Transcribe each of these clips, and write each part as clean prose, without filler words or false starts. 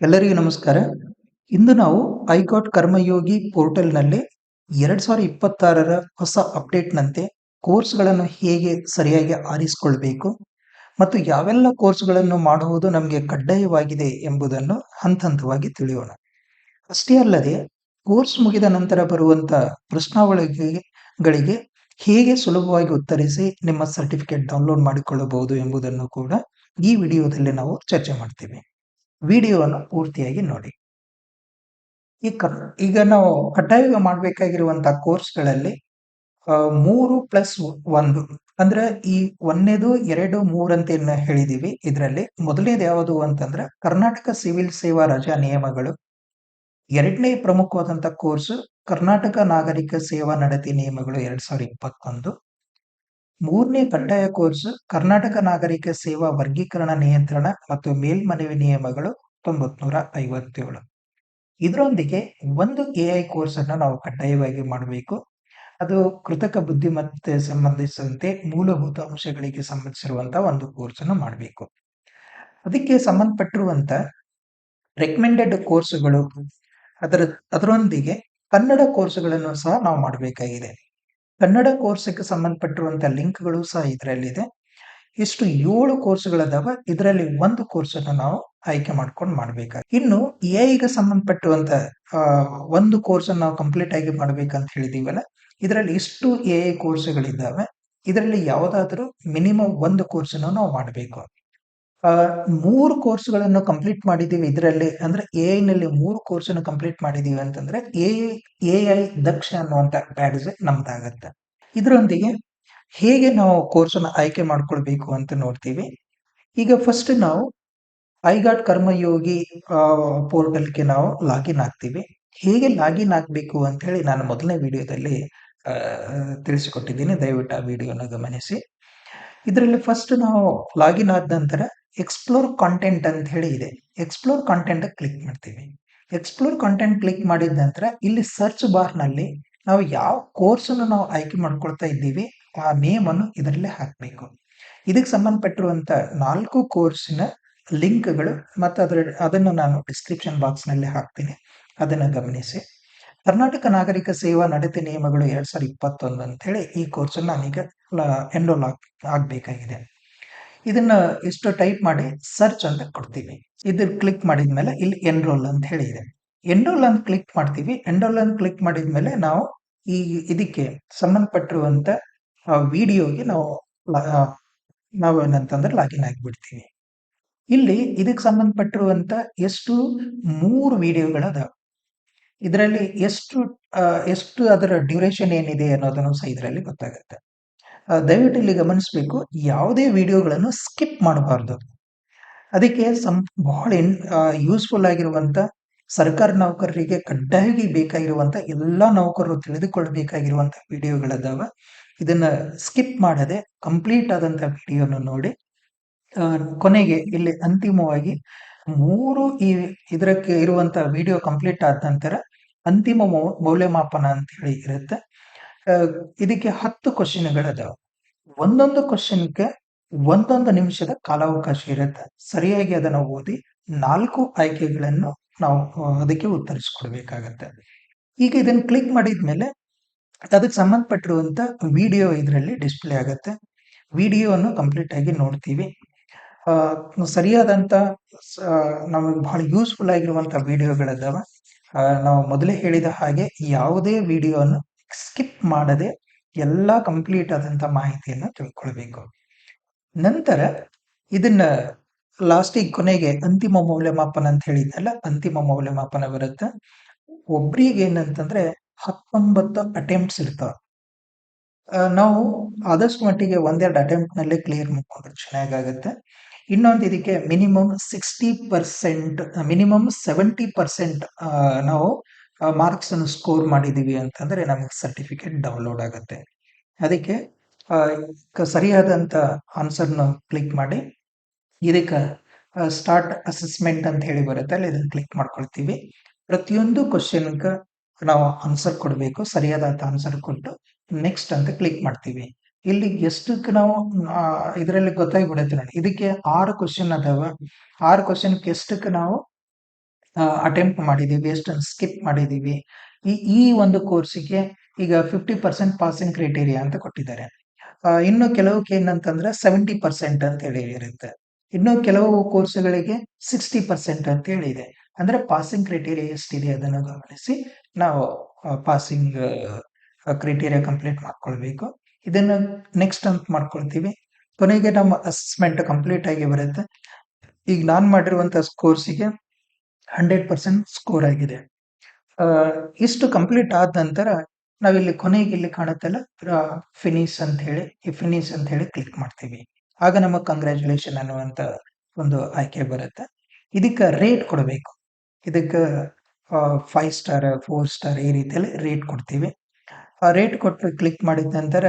ಎಲ್ಲರಿಗೂ ನಮಸ್ಕಾರ. ಇಂದು ನಾವು ಐಗಾಟ್ ಕರ್ಮಯೋಗಿ ಪೋರ್ಟಲ್‌ನಲ್ಲಿ 2026ರ ಹೊಸ ಅಪ್ಡೇಟ್‌ನಂತೆ ಕೋರ್ಸ್‌ಗಳನ್ನು ಹೇಗೆ ಸರಿಯಾಗಿ ಆರಿಸಿಕೊಳ್ಬೇಕು ಮತ್ತು ಯಾವೆಲ್ಲ ಕೋರ್ಸ್‌ಗಳನ್ನು ಮಾಡುವುದು ನಮಗೆ ಕಡ್ಡಾಯವಾಗಿದೆ ಎಂಬುದನ್ನು ಹಂತವಾಗಿ ತಿಳಿಯೋಣ. ಅಷ್ಟೇ ಅಲ್ಲದೆ ಕೋರ್ಸ್ ಮುಗಿದ ನಂತರ ಬರುವಂತ ಪ್ರಶ್ನಾವಳಿಗೆ ಗಳಿಗೆ ಹೇಗೆ ಸುಲಭವಾಗಿ ಉತ್ತರಿಸಿ ನಿಮ್ಮ ಸರ್ಟಿಫಿಕೇಟ್ ಡೌನ್ಲೋಡ್ ಮಾಡಿಕೊಳ್ಳಬಹುದು ಎಂಬುದನ್ನು ಕೂಡ ಈ ವಿಡಿಯೋದಲ್ಲಿ ನಾವು ಚರ್ಚೆ ಮಾಡ್ತೀವಿ. ವಿಡಿಯೋವನ್ನು ಪೂರ್ತಿಯಾಗಿ ನೋಡಿ. ಈ ಕರ್ ಈಗ ನಾವು ಕಡ್ಡಾಯವಾಗಿ ಮಾಡಬೇಕಾಗಿರುವಂತಹ ಕೋರ್ಸ್‌ಗಳಲ್ಲಿ 3+1 ಅಂದ್ರೆ ಈ 1ನೇದು, 2, 3 ಅಂತ ಏನ್ ಹೇಳಿದೀವಿ. ಇದರಲ್ಲಿ ಮೊದಲನೇದು ಯಾವುದು ಅಂತಂದ್ರೆ ಕರ್ನಾಟಕ ಸಿವಿಲ್ ಸೇವಾ ರಜಾ ನಿಯಮಗಳು. 2ನೇ ಪ್ರಮುಖವಾದಂತಹ ಕೋರ್ಸ್ ಕರ್ನಾಟಕ ನಾಗರಿಕ ಸೇವಾ ನಡತೆ ನಿಯಮಗಳು 2021. 3ನೇ ಕಡ್ಡಾಯ ಕೋರ್ಸ್ ಕರ್ನಾಟಕ ನಾಗರಿಕ ಸೇವಾ ವರ್ಗೀಕರಣ ನಿಯಂತ್ರಣ ಮತ್ತು ಮೇಲ್ಮನವಿ ನಿಯಮಗಳು 1957. ಇದರೊಂದಿಗೆ ಒಂದು ಎಐ ಕೋರ್ಸ್ ಅನ್ನು ನಾವು ಕಡ್ಡಾಯವಾಗಿ ಮಾಡಬೇಕು. ಅದು ಕೃತಕ ಬುದ್ಧಿಮತ್ತೆ ಸಂಬಂಧಿಸಿದಂತೆ ಮೂಲಭೂತ ಅಂಶಗಳಿಗೆ ಸಂಬಂಧಿಸಿರುವಂತಹ ಒಂದು ಕೋರ್ಸ್ ಅನ್ನು ಮಾಡಬೇಕು. ಅದಕ್ಕೆ ಸಂಬಂಧಪಟ್ಟಿರುವಂತ ರೆಕಮೆಂಡೆಡ್ ಕೋರ್ಸ್‌ಗಳು ಅದರೊಂದಿಗೆ ಕನ್ನಡ ಕೋರ್ಸ್‌ಗಳನ್ನು ಸಹ ನಾವು ಮಾಡಬೇಕಾಗಿದೆ. ಕನ್ನಡ ಕೋರ್ಸ್‌ಗೆ ಸಂಬಂಧಪಟ್ಟಿರುವಂತ ಲಿಂಕ್‌ಗಳು ಸಹ ಇದರಲ್ಲಿದೆ. ಇಷ್ಟು 7 ಕೋರ್ಸ್‌ಗಳದಾವ. ಇದರಲ್ಲಿ ಒಂದು ಕೋರ್ಸ್ ಅನ್ನು ನಾವು ಆಯ್ಕೆ ಮಾಡ್ಕೊಂಡು ಮಾಡಬೇಕಾಗಿದೆ. ಇನ್ನು ಎಐಗೆ ಸಂಬಂಧಪಟ್ಟಿರುವಂತ ಒಂದು ಕೋರ್ಸ್ ಅನ್ನು ನಾವು ಕಂಪ್ಲೀಟ್ ಆಗಿ ಮಾಡ್ಬೇಕಂತ ಹೇಳಿದೀವಲ್ಲ, ಇದರಲ್ಲಿ ಇಷ್ಟು ಎಐ ಕೋರ್ಸ್‌ಗಳಿದ್ದಾವೆ. ಇದರಲ್ಲಿ ಯಾವುದಾದರೂ ಮಿನಿಮಮ್ ಒಂದು ಕೋರ್ಸ್ ಅನ್ನು ನಾವು ಮಾಡಬೇಕು. 3 ಕೋರ್ಸ್‌ಗಳನ್ನು ಕಂಪ್ಲೀಟ್ ಮಾಡಿದೀವಿ ಇದರಲ್ಲಿ ಅಂದ್ರೆ ಎಐನಲ್ಲಿ 3 ಕೋರ್ಸ್ ಅನ್ನು ಕಂಪ್ಲೀಟ್ ಮಾಡಿದೀವಿ ಅಂತಂದ್ರೆ ಎಐ ದಕ್ಷ ಅನ್ನುವಂತ ಬ್ಯಾಡ್ಜ್ ನಮ್ದಾಗತ್ತೆ. ಇದರೊಂದಿಗೆ ಹೇಗೆ ನಾವು ಕೋರ್ಸ್ ಅನ್ನು ಆಯ್ಕೆ ಮಾಡ್ಕೊಳ್ಬೇಕು ಅಂತ ನೋಡ್ತೀವಿ. ಈಗ ಫಸ್ಟ್ ನಾವು ಐಗಾಟ್ ಕರ್ಮಯೋಗಿ ಪೋರ್ಟಲ್‌ಗೆ ನಾವು ಲಾಗಿನ್ ಆಗ್ತೀವಿ. ಹೇಗೆ ಲಾಗಿನ್ ಆಗ್ಬೇಕು ಅಂತ ಹೇಳಿ ನಾನು ಮೊದಲನೇ ವಿಡಿಯೋದಲ್ಲಿ ತಿಳಿಸಿಕೊಟ್ಟಿದ್ದೀನಿ. ದಯವಿಟ್ಟು ಆ ವಿಡಿಯೋನ ಗಮನಿಸಿ. ಇದರಲ್ಲಿ ಫಸ್ಟ್ ನಾವು ಲಾಗಿನ್ ಆದ ನಂತರ ಎಕ್ಸ್‌ಪ್ಲೋರ್ ಕಾಂಟೆಂಟ್ ಅಂತ ಹೇಳಿ ಇದೆ. ಎಕ್ಸ್‌ಪ್ಲೋರ್ ಕಾಂಟೆಂಟ್ ಕ್ಲಿಕ್ ಮಾಡ್ತೀವಿ. ಎಕ್ಸ್‌ಪ್ಲೋರ್ ಕಾಂಟೆಂಟ್ ಕ್ಲಿಕ್ ಮಾಡಿದ ನಂತರ ಇಲ್ಲಿ ಸರ್ಚ್ ಬಾರ್‌ನಲ್ಲಿ ನಾವು ಯಾವ ಕೋರ್ಸ್ ಅನ್ನು ನಾವು ಆಯ್ಕೆ ಮಾಡ್ಕೊಳ್ತಾ ಇದ್ದೀವಿ ಆ ನೇಮ್ ಅನ್ನು ಇದರಲ್ಲಿ ಹಾಕಬೇಕು. ಇದಕ್ಕೆ ಸಂಬಂಧಪಟ್ಟಿರುವಂತ 4 ಕೋರ್ಸಿನ ಲಿಂಕ್‌ಗಳು ಮತ್ತು ಅದನ್ನು ನಾನು ಡಿಸ್ಕ್ರಿಪ್ಷನ್ ಬಾಕ್ಸ್‌ನಲ್ಲಿ ಹಾಕ್ತೀನಿ. ಅದನ್ನು ಗಮನಿಸಿ. ಕರ್ನಾಟಕ ನಾಗರಿಕ ಸೇವಾ ನಡತೆ ನಿಯಮಗಳು 2021 ಅಂತ ಹೇಳಿ ಈ ಕೋರ್ಸ್ ಅನ್ನು ನಾನೀಗ ಎನ್ರೋಲ್ ಆಗ್ಬೇಕಾಗಿದೆ. ಇದನ್ನ ಇಷ್ಟು ಟೈಪ್ ಮಾಡಿ ಸರ್ಚ್ ಅಂತ ಕೊಡ್ತೀವಿ. ಇದನ್ನ ಕ್ಲಿಕ್ ಮಾಡಿದ್ಮೇಲೆ ಇಲ್ಲಿ ಎನ್ರೋಲ್ ಅಂತ ಹೇಳಿ ಇದೆ. ಎನ್ರೋಲ್ ಅಂತ ಕ್ಲಿಕ್ ಮಾಡ್ತೀವಿ. ಎನ್ರೋಲ್ ಅಂತ ಕ್ಲಿಕ್ ಮಾಡಿದ್ಮೇಲೆ ನಾವು ಇದಕ್ಕೆ ಸಂಬಂಧಪಟ್ಟಿರುವಂತ ವಿಡಿಯೋಗೆ ನಾವೇನಂತಂದ್ರೆ ಲಾಗಿನ್ ಆಗಿಬಿಡ್ತೀವಿ. ಇಲ್ಲಿ ಇದಕ್ಕೆ ಸಂಬಂಧಪಟ್ಟಿರುವಂತ ಎಷ್ಟು 3 ವಿಡಿಯೋಗಳದಾವ. ಇದರಲ್ಲಿ ಎಷ್ಟು ಅದರ ಡ್ಯೂರೇಷನ್ ಏನಿದೆ ಅನ್ನೋದನ್ನು ಸಹ ಇದರಲ್ಲಿ ಗೊತ್ತಾಗುತ್ತೆ. ದಯವಿಟ್ಟು ಇಲ್ಲಿ ಗಮನಿಸಬೇಕು. ಯಾವುದೇ ವಿಡಿಯೋಗಳನ್ನು ಸ್ಕಿಪ್ ಮಾಡಬಾರ್ದು. ಅದಕ್ಕೆ ಬಹಳ ಯೂಸ್‌ಫುಲ್ ಆಗಿರುವಂತ ಸರ್ಕಾರಿ ನೌಕರರಿಗೆ ಕಡ್ಡಾಯವಾಗಿ ಬೇಕಾಗಿರುವಂತ ಎಲ್ಲಾ ನೌಕರರು ತಿಳಿದುಕೊಳ್ಳಬೇಕಾಗಿರುವಂತ ವಿಡಿಯೋಗಳದಾವ. ಇದನ್ನ ಸ್ಕಿಪ್ ಮಾಡದೆ ಕಂಪ್ಲೀಟ್ ಆದಂತ ವಿಡಿಯೋನ ನೋಡಿ ಕೊನೆಗೆ ಇಲ್ಲಿ ಅಂತಿಮವಾಗಿ 3 ಇದಕ್ಕೆ ಇರುವಂತ ವಿಡಿಯೋ ಕಂಪ್ಲೀಟ್ ಆದ ನಂತರ ಅಂತಿಮ ಮೌಲ್ಯಮಾಪನ ಅಂತ ಹೇಳಿ ಇರುತ್ತೆ. ಇದಕ್ಕೆ 10 ಕ್ವೆಶ್ಚನ್‌ಗಳದಾವ. ಒಂದೊಂದು ಕ್ವೆಶ್ಚನ್‌ಗೆ ಒಂದೊಂದು ನಿಮಿಷದ ಕಾಲಾವಕಾಶ ಇರುತ್ತೆ. ಸರಿಯಾಗಿ ಅದನ್ನ ಓದಿ 4 ಆಯ್ಕೆಗಳನ್ನು ನಾವು ಅದಕ್ಕೆ ಉತ್ತರಿಸಿಕೊಡ್ಬೇಕಾಗತ್ತೆ. ಈಗ ಇದನ್ನ ಕ್ಲಿಕ್ ಮಾಡಿದ್ಮೇಲೆ ಅದಕ್ಕೆ ಸಂಬಂಧಪಟ್ಟಿರುವಂತ ವಿಡಿಯೋ ಇದರಲ್ಲಿ ಡಿಸ್‌ಪ್ಲೇ ಆಗತ್ತೆ. ವಿಡಿಯೋವನ್ನು ಕಂಪ್ಲೀಟ್ ಆಗಿ ನೋಡ್ತೀವಿ. ಸರಿಯಾದಂತ ನಮಗೆ ಬಹಳ ಯೂಸ್‌ಫುಲ್ ಆಗಿರುವಂತ ವಿಡಿಯೋಗಳಿದಾವೆ. ನಾವು ಮೊದಲೇ ಹೇಳಿದ ಹಾಗೆ ಯಾವುದೇ ವಿಡಿಯೋವನ್ನು ಸ್ಕಿಪ್ ಮಾಡದೆ ಎಲ್ಲಾ ಕಂಪ್ಲೀಟ್ ಆದಂತ ಮಾಹಿತಿಯನ್ನು ತಿಳ್ಕೊಳ್ಬೇಕು. ನಂತರ ಇದನ್ನ ಲಾಸ್ಟಿಗೆ ಕೊನೆಗೆ ಅಂತಿಮ ಮೌಲ್ಯಮಾಪನ ಅಂತ ಹೇಳಿದ್ನಲ್ಲ, ಅಂತಿಮ ಮೌಲ್ಯಮಾಪನ ಬರುತ್ತೆ. ಒಬ್ರಿಗೆ ಏನಂತಂದ್ರೆ 19 ಅಟೆಂಪ್ಟ್ಸ್ ಇರ್ತಾವ. ನಾವು ಆದಷ್ಟು ಮಟ್ಟಿಗೆ ಒಂದೆರಡು ಅಟೆಂಪ್ಟ್‌ನಲ್ಲೇ ಕ್ಲಿಯರ್ ಮಾಡ್ಕೊಂಡ್ರೆ ಚೆನ್ನಾಗಾಗತ್ತೆ. ಇನ್ನೊಂದು ಇದಕ್ಕೆ ಮಿನಿಮಮ್ 60% ಮಿನಿಮಮ್ 70% ನಾವು ಮಾರ್ಕ್ಸ್ ಅನ್ನು ಸ್ಕೋರ್ ಮಾಡಿದೀವಿ ಅಂತಂದ್ರೆ ನಮಗೆ ಸರ್ಟಿಫಿಕೇಟ್ ಡೌನ್ಲೋಡ್ ಆಗುತ್ತೆ. ಅದಕ್ಕೆ ಸರಿಯಾದಂತ ಆನ್ಸರ್‌ನ ಕ್ಲಿಕ್ ಮಾಡಿ ಇದಕ್ಕೆ ಸ್ಟಾರ್ಟ್ ಅಸೆಸ್ಮೆಂಟ್ ಅಂತ ಹೇಳಿ ಬರುತ್ತೆ ಅಲ್ಲ, ಇದನ್ನ ಕ್ಲಿಕ್ ಮಾಡ್ಕೊಳ್ತೀವಿ. ಪ್ರತಿಯೊಂದು ಕ್ವೆಶ್ಚನ್‌ಗೆ ನಾವು ಆನ್ಸರ್ ಕೊಡಬೇಕು. ಸರಿಯಾದಂತ ಆನ್ಸರ್ ಕೊಟ್ಟು ನೆಕ್ಸ್ಟ್ ಅಂತ ಕ್ಲಿಕ್ ಮಾಡ್ತೀವಿ. ಇಲ್ಲಿ ಎಷ್ಟಕ್ಕೆ ನಾವು ಇದರಲ್ಲಿ ಗೊತ್ತಾಗ್ಬಿಡುತ್ತೆ ನೋಡಿ. ಇದಕ್ಕೆ 6 ಕ್ವೆಶ್ಚನ್ ಅದಾವ. 6 ಕ್ವೆಶ್ಚನ್‌ಗೆ ಎಷ್ಟಕ್ಕೆ ನಾವು ಅಟೆಂಪ್ಟ್ ಮಾಡಿದೀವಿ, ಎಷ್ಟನ್ನು ಸ್ಕಿಪ್ ಮಾಡಿದೀವಿ. ಈ ಒಂದು ಕೋರ್ಸಿಗೆ ಈಗ 50% ಪಾಸಿಂಗ್ ಕ್ರೈಟೀರಿಯಾ ಅಂತ ಕೊಟ್ಟಿದ್ದಾರೆ. ಇನ್ನು ಕೆಲವಕ್ಕೆ ಏನಂತಂದ್ರೆ 70% ಅಂತ ಹೇಳಿ ಇರುತ್ತೆ. ಇನ್ನು ಕೆಲವು ಕೋರ್ಸ್‌ಗಳಿಗೆ 60% ಅಂತ ಹೇಳಿ ಇದೆ. ಅಂದ್ರೆ ಪಾಸಿಂಗ್ ಕ್ರೈಟೀರಿಯಾ ಎಷ್ಟಿದೆ ಅದನ್ನು ಗಮನಿಸಿ ನಾವು ಪಾಸಿಂಗ್ ಕ್ರೈಟೀರಿಯಾ ಕಂಪ್ಲೀಟ್ ಮಾಡ್ಕೊಳ್ಬೇಕು. ಇದನ್ನು ನೆಕ್ಸ್ಟ್ ಅಂತ ಮಾಡ್ಕೊಳ್ತೀವಿ. ಕೊನೆಗೆ ನಮ್ಮ ಅಸೆಸ್ಮೆಂಟ್ ಕಂಪ್ಲೀಟ್ ಆಗಿ ಬರುತ್ತೆ. ಈಗ ನಾನ್ ಮಾಡಿರುವಂತ ಕೋರ್ಸಿಗೆ 100% ಸ್ಕೋರ್ ಆಗಿದೆ. ಆ, ಇಷ್ಟು ಕಂಪ್ಲೀಟ್ ಆದ ನಂತರ ನಾವಿಲ್ಲಿ ಕೊನೆಗೆ ಇಲ್ಲಿ ಕಾಣುತ್ತಲ್ಲ ಫಿನಿಶ್ ಅಂತ ಹೇಳಿ ಈ ಫಿನಿಶ್ ಅಂತ ಹೇಳಿ ಕ್ಲಿಕ್ ಮಾಡ್ತೀವಿ. ಆಗ ನಮಗೆ ಕಂಗ್ರ್ಯಾಚುಲೇಷನ್ ಅನ್ನುವಂತ ಒಂದು ಆಯ್ಕೆ ಬರುತ್ತೆ. ಇದಕ್ಕೆ ರೇಟ್ ಕೊಡಬೇಕು. ಇದಕ್ಕೆ 5 ಸ್ಟಾರ್ 4 ಸ್ಟಾರ್ ಈ ರೀತಿಯಲ್ಲಿ ರೇಟ್ ಕೊಡ್ತೀವಿ. ಆ ರೇಟ್ ಕೊಟ್ಟು ಕ್ಲಿಕ್ ಮಾಡಿದ ನಂತರ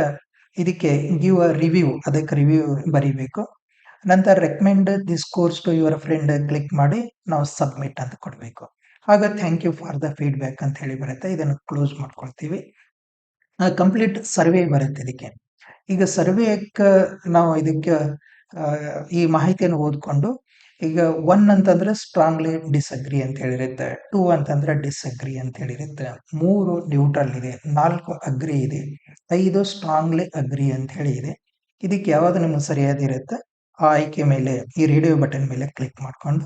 ಇದಕ್ಕೆ ಗಿವ್ ಅ ರಿವ್ಯೂ, ಅದಕ್ಕೆ ರಿವ್ಯೂ ಬರೀಬೇಕು. ನಂತರ recommend this course to your friend click ಮಾಡಿ ನಾವು ಸಬ್ಮಿಟ್ ಅಂತ ಕೊಡಬೇಕು. ಆಗ thank you for the feedback ಅಂತ ಹೇಳಿ ಬರುತ್ತೆ. ಇದನ್ನು ಕ್ಲೋಸ್ ಮಾಡ್ಕೊಳ್ತೀವಿ. ಕಂಪ್ಲೀಟ್ ಸರ್ವೆ ಬರುತ್ತೆ ಇದಕ್ಕೆ. ಈಗ ಸರ್ವೇಕ್ಕೆ ನಾವು ಇದಕ್ಕೆ ಈ ಮಾಹಿತಿಯನ್ನು ಓದ್ಕೊಂಡು ಈಗ 1 ಅಂತಂದ್ರೆ ಸ್ಟ್ರಾಂಗ್ಲಿ ಡಿಸ್ಅಗ್ರಿ ಅಂತ ಹೇಳಿರುತ್ತೆ, 2 ಅಂತಂದ್ರೆ ಡಿಸ್ಅಗ್ರಿ ಅಂತ ಹೇಳಿರುತ್ತೆ, 3 ನ್ಯೂಟ್ರಲ್ ಇದೆ, 4 ಅಗ್ರಿ ಇದೆ, 5 ಸ್ಟ್ರಾಂಗ್ಲಿ ಅಗ್ರಿ ಅಂತ ಹೇಳಿ ಇದೆ. ಇದಕ್ಕೆ ಯಾವ್ದು ನಿಮ್ಗೆ ಸರಿಯಾದಿರುತ್ತೆ ಆ ಆಯ್ಕೆ ಮೇಲೆ ಈ ರೇಡಿಯೋ ಬಟನ್ ಮೇಲೆ ಕ್ಲಿಕ್ ಮಾಡ್ಕೊಂಡು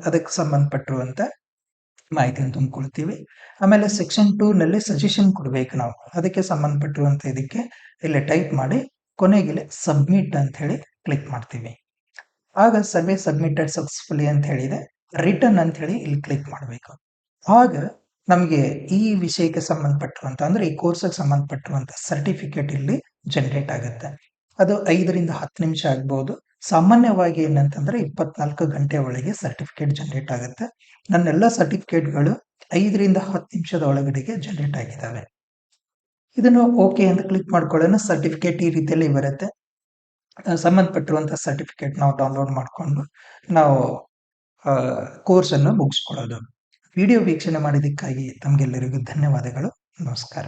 ಅದಕ್ಕೆ ಸಂಬಂಧಪಟ್ಟಿರುವಂತ ಮಾಹಿತಿಯನ್ನು ತುಂಬಿಕೊಳ್ತೀವಿ. ಆಮೇಲೆ ಸೆಕ್ಷನ್ 2 ನಲ್ಲಿ ಸಜೆಷನ್ ಕೊಡ್ಬೇಕು ನಾವು. ಅದಕ್ಕೆ ಸಂಬಂಧಪಟ್ಟಿರುವಂತ ಇದಕ್ಕೆ ಇಲ್ಲಿ ಟೈಪ್ ಮಾಡಿ ಕೊನೆಗೆ ಸಬ್ಮಿಟ್ ಅಂತ ಹೇಳಿ ಕ್ಲಿಕ್ ಮಾಡ್ತೀವಿ. ಆಗ ಸರ್ವೆ ಸಬ್ಮಿಟೆಡ್ ಸಕ್ಸಸ್ಫುಲಿ ಅಂತ ಹೇಳಿದೆ. ರಿಟರ್ನ್ ಅಂತ ಹೇಳಿ ಇಲ್ಲಿ ಕ್ಲಿಕ್ ಮಾಡಬೇಕು. ಆಗ ನಮಗೆ ಈ ವಿಷಯಕ್ಕೆ ಸಂಬಂಧಪಟ್ಟಿರುವಂತ ಅಂದ್ರೆ ಈ ಕೋರ್ಸ್ಗೆ ಸಂಬಂಧಪಟ್ಟಿರುವಂತ ಸರ್ಟಿಫಿಕೇಟ್ ಇಲ್ಲಿ ಜನರೇಟ್ ಆಗುತ್ತೆ. ಅದು 5 ರಿಂದ 10 ನಿಮಿಷ ಆಗ್ಬಹುದು. ಸಾಮಾನ್ಯವಾಗಿ ಏನಂತಂದ್ರೆ 24 ಗಂಟೆ ಒಳಗೆ ಸರ್ಟಿಫಿಕೇಟ್ ಜನರೇಟ್ ಆಗುತ್ತೆ. ನನ್ನೆಲ್ಲ ಸರ್ಟಿಫಿಕೇಟ್‌ಗಳು 5 ರಿಂದ 10 ನಿಮಿಷದ ಒಳಗಡೆಗೆ ಜನರೇಟ್ ಆಗಿದ್ದಾವೆ. ಇದನ್ನು ಓಕೆ ಅಂತ ಕ್ಲಿಕ್ ಮಾಡ್ಕೊಳ್ಳೋಣ. ಸರ್ಟಿಫಿಕೇಟ್ ಈ ರೀತಿಯಲ್ಲಿ ಬರುತ್ತೆ. ಸಂಬಂಧಪಟ್ಟಿರುವಂತಹ ಸರ್ಟಿಫಿಕೇಟ್ ನಾವು ಡೌನ್ಲೋಡ್ ಮಾಡ್ಕೊಂಡು ನಾವು ಕೋರ್ಸ್ ಅನ್ನು ಮುಗಿಸ್ಕೊಳ್ಳೋದು. ವಿಡಿಯೋ ವೀಕ್ಷಣೆ ಮಾಡಿದ್ದಕ್ಕಾಗಿ ತಮಗೆಲ್ಲರಿಗೂ ಧನ್ಯವಾದಗಳು. ನಮಸ್ಕಾರ.